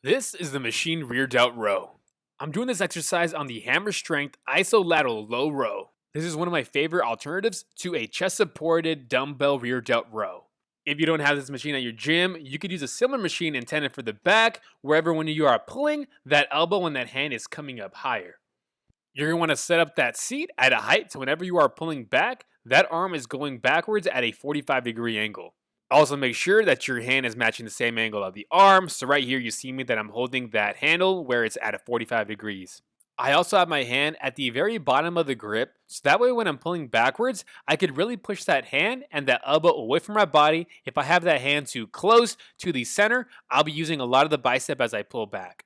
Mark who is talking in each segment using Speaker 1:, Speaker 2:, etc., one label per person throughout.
Speaker 1: This is the machine rear delt row. I'm doing this exercise on the hammer strength isolateral low row. This is one of my favorite alternatives to a chest supported dumbbell rear delt row. If you don't have this machine at your gym, you could use a similar machine intended for the back, wherever when you are pulling, that elbow and that hand is coming up higher. You're going to want to set up that seat at a height so whenever you are pulling back, that arm is going backwards at a 45-degree angle. Also, make sure that your hand is matching the same angle of the arm. So right here, you see me that I'm holding that handle where it's at a 45 degrees. I also have my hand at the very bottom of the grip. So that way when I'm pulling backwards, I could really push that hand and that elbow away from my body. If I have that hand too close to the center, I'll be using a lot of the bicep as I pull back.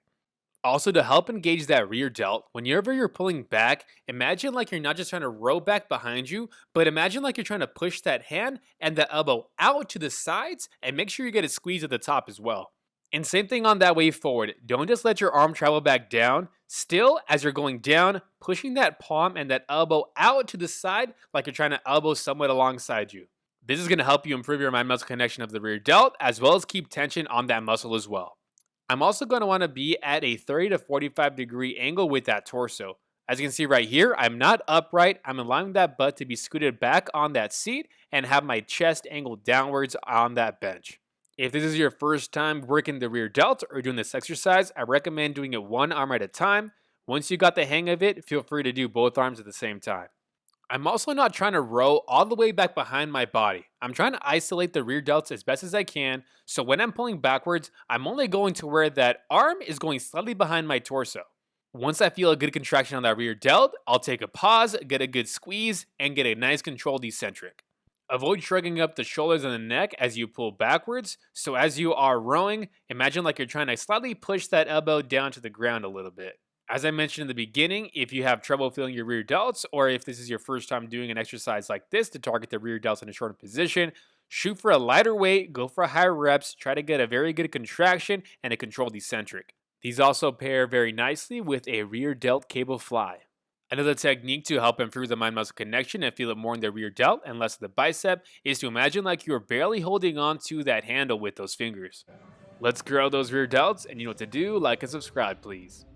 Speaker 1: Also, to help engage that rear delt, whenever you're pulling back, imagine like you're not just trying to row back behind you, but imagine like you're trying to push that hand and the elbow out to the sides and make sure you get a squeeze at the top as well. And same thing on that way forward. Don't just let your arm travel back down. Still, as you're going down, pushing that palm and that elbow out to the side like you're trying to elbow somewhat alongside you. This is going to help you improve your mind muscle connection of the rear delt as well as keep tension on that muscle as well. I'm also going to want to be at a 30 to 45 degree angle with that torso. As you can see right here, I'm not upright. I'm allowing that butt to be scooted back on that seat and have my chest angled downwards on that bench. If this is your first time working the rear delt or doing this exercise, I recommend doing it one arm at a time. Once you got the hang of it, feel free to do both arms at the same time. I'm also not trying to row all the way back behind my body. I'm trying to isolate the rear delts as best as I can, so when I'm pulling backwards, I'm only going to where that arm is going slightly behind my torso. Once I feel a good contraction on that rear delt, I'll take a pause, get a good squeeze, and get a nice controlled eccentric. Avoid shrugging up the shoulders and the neck as you pull backwards, so as you are rowing, imagine like you're trying to slightly push that elbow down to the ground a little bit. As I mentioned in the beginning, if you have trouble feeling your rear delts, or if this is your first time doing an exercise like this to target the rear delts in a shorter position, shoot for a lighter weight, go for higher reps, try to get a very good contraction and a controlled eccentric. These also pair very nicely with a rear delt cable fly. Another technique to help improve the mind muscle connection and feel it more in the rear delt and less of the bicep is to imagine like you're barely holding on to that handle with those fingers. Let's grow those rear delts, and you know what to do, like and subscribe please.